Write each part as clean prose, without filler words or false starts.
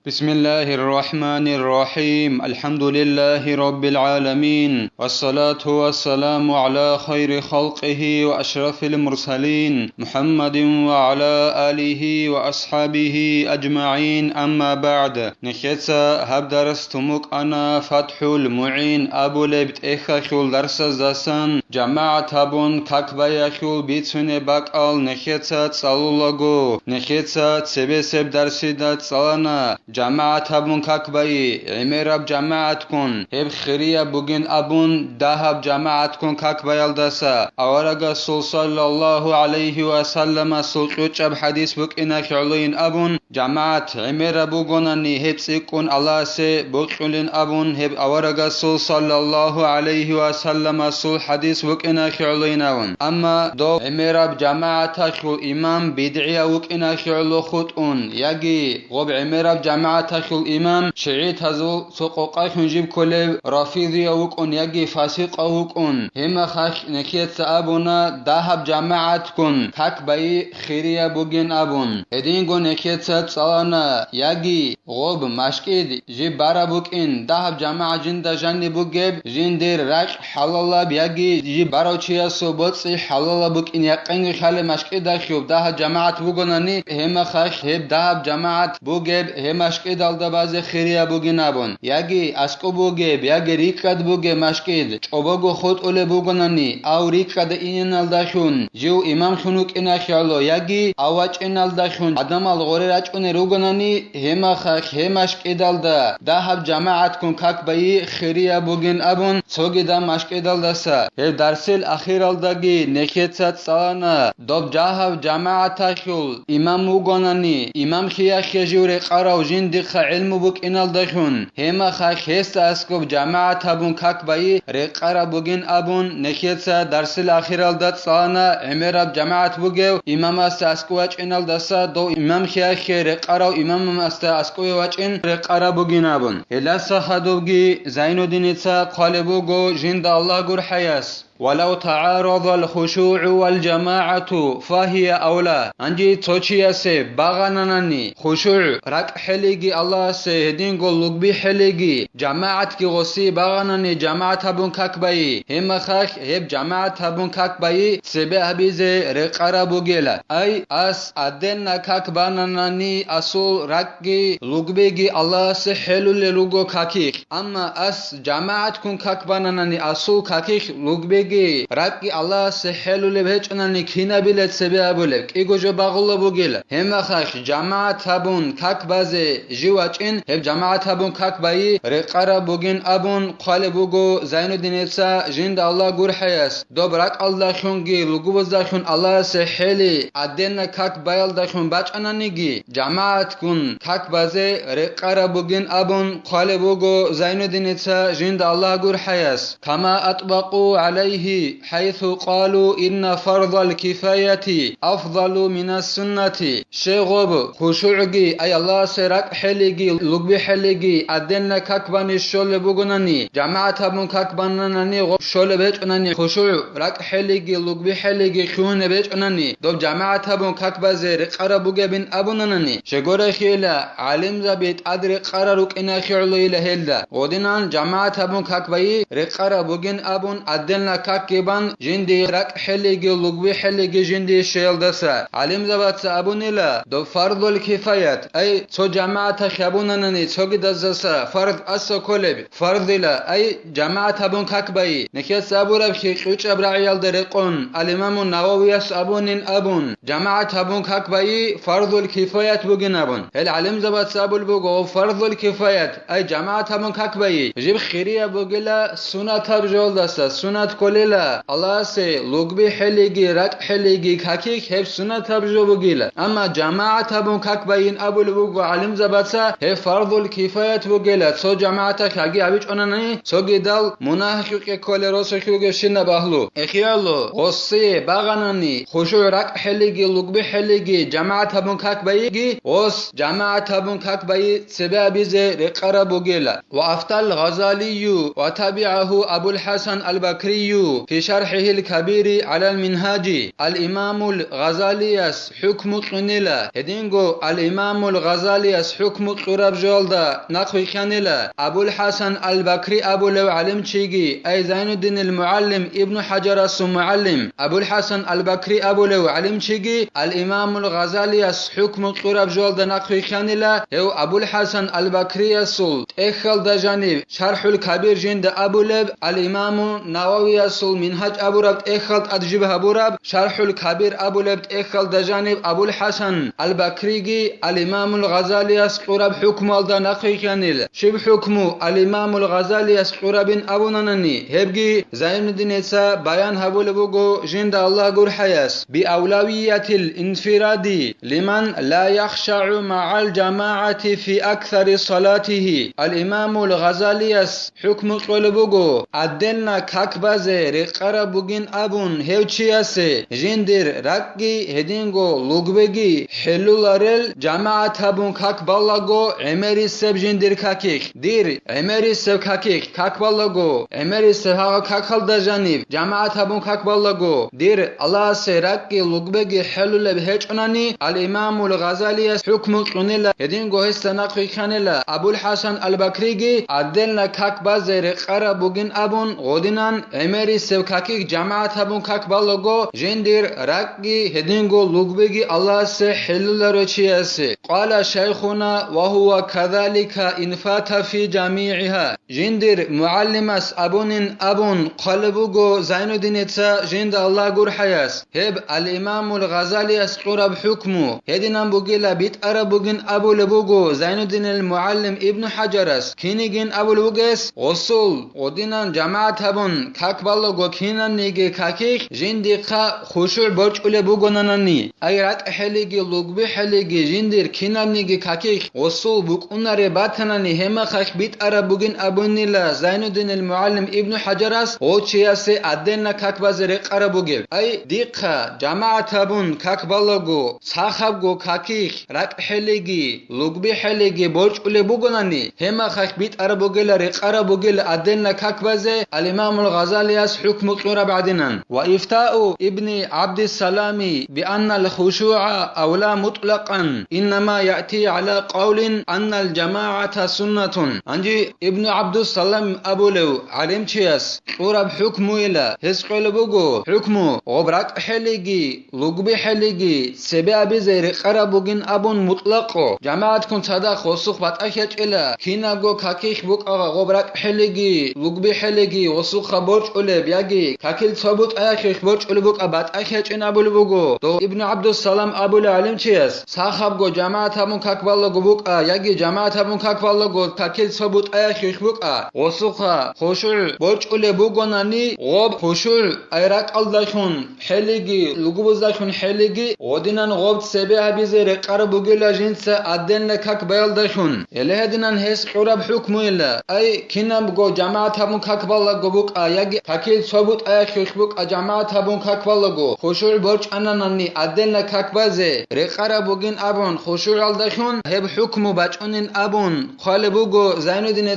بسم الله الرحمن الرحيم الحمد لله رب العالمين والصلاة والسلام على خير خلقه وأشرف المرسلين محمد وعلى آله وأصحابه أجمعين أما بعد نخيتsa هب درستمك أنا فتح المعين أبو لبت إخاخول درس زاسان جماعة هبون كاكباياخول بيتسون باقال نخيتsa تصالولغو نخيتsa تسبسب درسيدا تصالنا جماعت هبون كاكباي عمراب جماعت كون هب خريا بوغين أبون دهب جماعت كون كاكباي الدسا أورغا صلى الله عليه وسلم سلطوش اب حديث بوك إنا خعلين أبون جماعت عمراب بوغوناني هب سيكون الله سي بوكولين أبون هب أورغا صلى الله عليه وسلم سل حديث بوك إنا خعلين أبون أما دو عمراب جماعت خل إمام بدعيا بوك إنا خعلو خطون يجي غب عمراب جماعت خل إمام شعيت هزو سقوقا خنجيب كله رافضي وكون يجي فاسق وكون هم خاخ نكيت سابونا دهب جماعت كون كاك باي خيريا بوجين أبون هدين كون نكيت سالنا يجي غب مشكيد جيب بارا بوكين دهب جماعة جندا جاني بوجيب جندير راك حلالا بيجي جيب بارا وشيا صوبوتسي حلالا بوكين يقين خال مشكيد خيوب دهب جماعت بوجوناني هم خاخ هب دهب جماعت بوجيب هم مشكيد الدا باز خيريا بوجين أبون يجي أسكو بوجيب يجي ريكاد بوجي مشكيد أبوغو خود أول بوجوناني أو ريكاد إنن الداشون جو إمام خنوك إنا خيالو يجي أواج إن الداشون عدم الغوريراج أن روجوناني هم خاخ هم مشكيد الدا دهب جماعت كون كاك باي خيريا بوجين أبون سوغي دا مشكيد الداسا هل درسل أخير الداجي نكيتسات سانا دوب جاهب جماعت خيول إمام موجوناني إمام خيا خيجوري قراو جندق علم بوك إنال دخون هما خاك هست أسكوب جماعت هبون كاك باي رقارا بوغين أبون نخيتسا درس الأخير الدات صانا عمراب جماعت بوغيو إمام است أسكواج إنال دسا دو إمام خيا خي رقارا إمام است أسكواج إن رقارا بوغين أبون هلاسا خدوغي زينو دينيتسا قالبوغو جند الله قر حياس ولو تعارض الخشوع والجماعة فهي أولى أنجي توشيا سي باغاناناني خشوع راك حليجي الله سي هدين قول لقبي حليجي جماعة كي غسي باغاناني جماعة هبون كاكباي هم خاك هب جماعة هبون كاكباي سبه هبيزي رقارا بوغيلا أي أس أدن كاكباناناني أصول راكي لقبيجي الله سي حلو للغو كاكيك أما أس جماعة كون كاكباناناني أصول كاكيك لقبيجي راكي الله سحلو لبهجناني كينا بيلت سبيا بولك ايغو جو باغلو بوغيل هم خاخ جماعة هبون كاك بازي جواچين هب جماعة هبون كاك باي رقارا بوغين ابون قال بوغو زين الدين إتسا جند الله غور حياس دوبراك الله خونغي لوغو بزاخون الله سحلي ادن كاك بايل داخون باچنانيغي جماعة كون كاك بازي رقارا بوغين ابون قال بوغو زين الدين إتسا جند الله غور حياس كما اطبقوا عليه حيث قالوا إن فرض الكفاية أفضل من السنة شغب خشوعي أي الله سرق حلقي لقبي حلقي أدن كاكباني الشول بغناني جماعة هبون كاكباناني شول بيجناني خشوع رق حلقي لقبي حلقي خون بيجناني دوب جماعة هبون كاكبازي رقار بوغي بن أبوناني شغور خيلا علم زبيت أدري قرارك إنا خيرلو إلهيلا ودينان جماعة هبون كاكباي رقار بوغين أبون أدن كاكيبان جندي رك حلقي لقبي حلقي جندي شيل دسا علم زبات أبونيلا دو فرض الكفاية أي تو جماعة خبونانني توغي دزسا فرض أسو كولب فرض لا أي جماعة هبون كاكباي نكيس أبو ربخي قوش أبرعيال درقون الإمام النووي أبونين أبون جماعة هبون كاكباي فرض الكفاية بوغين أبون هل علم زبات أبو البوغو فرض الكفاية أي جماعة هبون كاكباي جيب خيرية بوغيلا سنة تبجول دسا سنة كوليلا الله سي لقبي حلقي رك حلقي كاكيك هب سنة تبجو بوغيلا أما جماعة هبون كاكباين أبو البوغو علم زباتسا هب فرض الكفاية بوغيلا سو جماعة كاكي عبيج أناني سو جدال مناحقك كولي روسكيوغ شن باهلو إخيالو غصي باغاناني خشوع رك حلقي لقبي حلقي جماعة هبون كاكبايجي غص جماعة هبون كاكباي سبابي زي رقار بوغيلا وأفتى الغزالي وتبعه أبو الحسن البكري في شرحه الكبير على المنهاج الإمام الغزاليس حكم قنلا هدينغو الإمام الغزاليس حكم قرب جولدا نقوي خانلا أبو الحسن البكري أبو لو علم تشيجي أي زين الدين المعلم ابن حجر المعلم أبو الحسن البكري أبو لو علم تشيجي الإمام الغزاليس حكم قرب جولدا نقوي خانلا هو أبو الحسن البكري السول إخل دجانب شرح الكبير جند أبو لب الإمام النووي السول منهج أبو رب إخل أدجب أبو رب شرح الكبير أبو لب إخل دجانب أبو الحسن البكري الإمام الغزالي قرب حكم الدا نقي خانل شب حكم الإمام الغزالي قرب أبو ننني هبجي زين الدين بيان هبو لبوغو جند الله قر حياس بأولوية الانفراد لمن لا يخشع مع الجماعة في أكثر صلاته الإمام الغزالي حكم قلبوغو أدلنا كاكبازي رقر بوغين أبون هوچياسي جندر رقي هدينغو لوغبگي حلولارل جماعة هبون كاكبالاغو عمري سب جندر كاكيك دير عمري سب كاكيك كاكبالاغو عمري سب هاغا كاكال دا جانب جماعة هبون كاكبالاغو دير الله سي رقي لوغبگي حلول بهجناني الإمام الغزالي حكم قنلا هدينغو هستناقي خانلا أبو الحسن البكري أدلنا كاكبازي رقر بوغين أبون غودينان عمري سب كاكيك جماعة هبون كاكبالاغو جندر رقي هدينغو لوغبگي الله سي حلول روچياسي قال شيخنا وهو كذلك انفات في جميعها جندر معلمس أبون قلبوغو زين الدين جند الله قر حياس هب الإمام الغزالي قرب حكمه هدينان بوغيلا بيت أربوغين أبو لبوغو زين الدين المعلم ابن حجرس كينيجين أبو لبوغس غصول ودينان جماعة هبون كاكبالوغو كينان نيجي كاكيك جندقا خشوع برج لبوغو ناناني أيرات حليجي لوغبي حليجي جندر كينان نيجي كاكيك غصول بوكوناري باتناني هما خاك بيت أربوغين أبو نيلا زين الدين المعلم ابن حجرس وچياسي أدنا كاكبازر قربوغيل أي ديقا جماعة هبون كاكبالوغو ساخبغو كاكيك راك حليجي لوغبي حليجي برج لبوغو ناني هما خاك بيت أربوغيل رقربوغيل أدنا كاكبازي الإمام الغزالي حكم قرب بعدنا وإفتاء ابن عبد السلام بأن الخشوع أولى مطلقا إنما يأتي على قول أن الجماعة سنة أنجي ابن عبد السلام أبو لو علم تشيس قرب حكم إلى هسقل بوغو حكم غبرك حليجي لغبي حليجي سبب زير قربوغين أبون مطلق جماعة كنت صدق خصوص باتأكيج إلى كيناغو كاكيخ بوك غبرك حليجي لغبي حليجي وصوخ برج أولي بياجي كاكيل ثبوت أخيخ برج أولي بوك باتأكيج إن أبو لبوغو تو ابن عبد السلام أبو لعلم تشيس صاحبغو جماعة هبون كاكبالوغو بوك ياجي جماعة هبون كاكبالوغو كاكيل ثبوت أخيخ بوك وصوخ خشوع برج أولي بوغو ناني غب خشوع أيراك الدخون حليجي لغبوزدخون حليجي ودينان غب سبه بيزي قربوغيلا جنس أدن كاك بيالدخون يلهدنان هس قرب حكم إلا أي كينامغو جماعة هبون كاكبالوغو بوك ياجي كاكيل ثبوت أخيخ بوك جماعة هبون كاكبالوغو خشوع برج أناناني أدن كاك بازي رقربوغين أبون خشوع الدخون هب حكم بچونين أبون خالبوغو زين الدين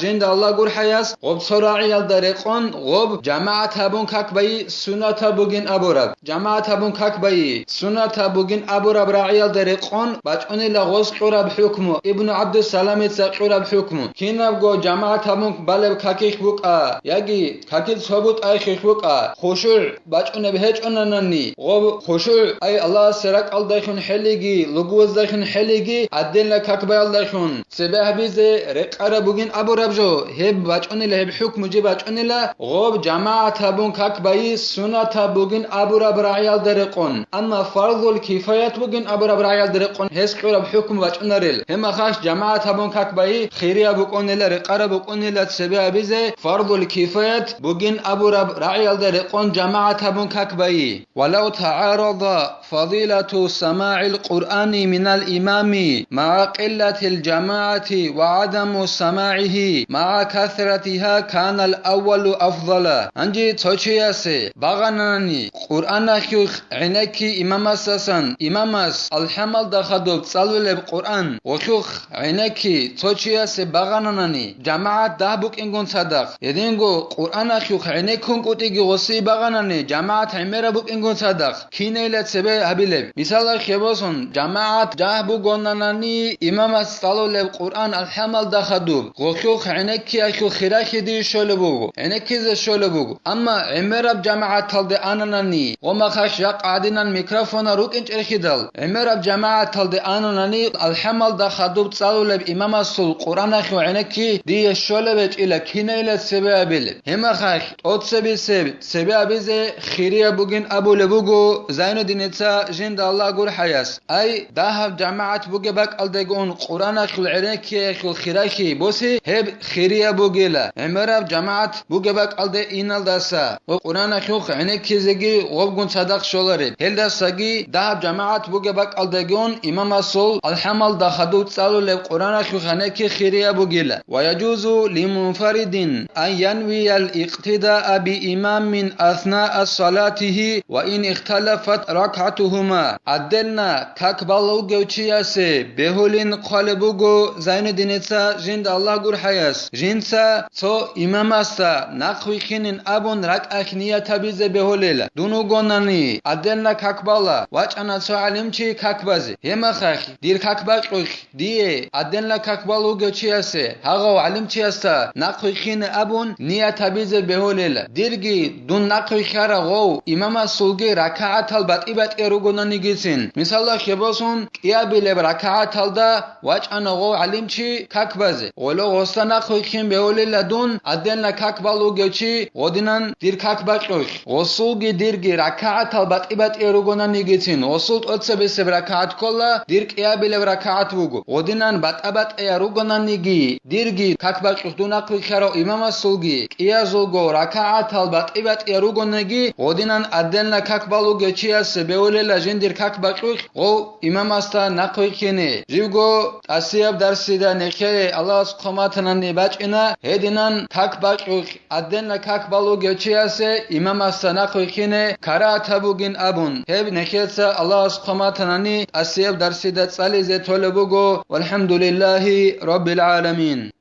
جند الله قر حياس غب صراعي الدرقون غب جماعة هبون كاك باي سنة بوغين أبورب جماعة هبون كاك باي سنة بوغين أبورب راعي الدرقون بچوني لغوز قرب حكم ابن عبد السلام قرب حكم كينابغو جماعة هبون بالب كاكيخ بوك ياجي كاكيل ثبوت أخيخ بوك خشوع بچوني بهج أناناني غب خشوع أي الله سرق الدخون حليجي لغوز دخون حليجي أدن لكاك بايالدخون سبه بيزي رقربوغين أبورب جو هب بچوني لهب حكم جي بچوني لا غب جماعة هبون كاك باي سنة بوغين أبورب راعي درقون أما فرض الكفاية بوغين أبورب راعي درقون هس قرب حكم بچونرل هما خاش جماعة هبون كاك باي خيريا بوكوني لا رقربوكوني لا سبه بيزي فرض الكفاية بوغين أبورب راعي درقون جماعة هبون كاك باي ولو تعارض فضيلة سماع القرآن من الإمام مع قلة الجماعة وعدم سماعه مع كثرتها كان الأول أفضل أنجي توشياسي باغاناني قرآن أخيوخ عينكي إمام أساسان إمام أس الحمل دخدوب صلو قرآن وخيوخ عينكي توشياسي باغاناني جماعة دهبوك إنغون صدق يدينغو قرآن أخيوخ خعنكم قطيجي غصي بغناني جماعة عمرة بوك إنكم صدق كينيلة سبي هبيلب مثال خبوسون جماعة جاهبو غناناني إمام الصلاة للقرآن الحمل دخدوب غوخيو خعنكي أخيو خراخي دي شولبوغو عنكي زي شولبوغو أما عمرة بجماعة تلد آناناني وما خاش يق عادنا الميكروفون روك انت ارخدال عمرة بجماعة تلد آناناني الحمل دخدوب صلاة لب إمام الصلاة القرآن أخيو عنكي دي شولبت إلى كينيلة سبي هبيلب هما خاش أتسبي سبي هبيزي خيريا بوغين أبو لبوغو زين دينيتا جند الله قول حياس أي داهب جماعة بوغي باك ألدقون قرآن أخيو العنكي أخيو الخراخي بوسي هب خيريا بوغيلا عمرة بجماعة بوغي باك ألدي إنال داسا وقرآن أخيو عنكي زيجي وبغون صدق شولاري هل داساقي داهب جماعة بوغي باك ألدقون إمام الصول الحمل داخدو تسالو لقرآن أخيو عنكي خيريا بوغيلا ويجوز لمنفرد أن ينوي الاقتداء بإمام من أثناء صلاته وإن اختلفت ركعتهما عدلنا كاكبالو جوچياسي بهولين قالبوغو زين دينيتا جند الله قر حياس جنسا تو إمام استا نقوي خينين أبون رك أخنية تبيز بهوليلا دونو غناني عدلنا كاكبالا واج أنا تو علمچي كاكبازي هما خاخ دير كاكباقوخ دي عدلنا كاكبالو جوچياسي هاغو علمچي استا نقوي خين أبون نية تبيز بهوليلا ديرگي دون نقوي خارا غو إمام سولگي ركعت البات إبات إروغناني گيسين مثال خباسون قيابيل ركعت الدا واج أنا غو علمچي كاكبازي ولو غستا نقوي خين بهوليلا دون عدلنا كاكبالو گوچي غودينان دير كاكباقوخ غسولگي ديرگي ركعت البات إبات إروغناني گيسين غسولت أتسبس بركعت كلا دير قيابيل ركعت وغو غودينان بات أبات إروغناني گي ديرگي كاكباقوخ دون نقوي خارا إمام سولگي قيازولگو ركعت البات إبات إروغناني غودينان عدلنا كاكبالو گوچياس بهوليلا جندير كاكباقوخ غو إمام استا نقوي خيني جيوغو أسياب درسيدا نخي الله سبحانه باچنا هدينان كاكباقوخ عدلنا كاكبالو گوچياس إمام استا نقوي خيني كارا تبوغين أبون هب نخيسا الله سبحانه أسياب درسيدا صالي زي طولبوغو والحمد لله رب العالمين.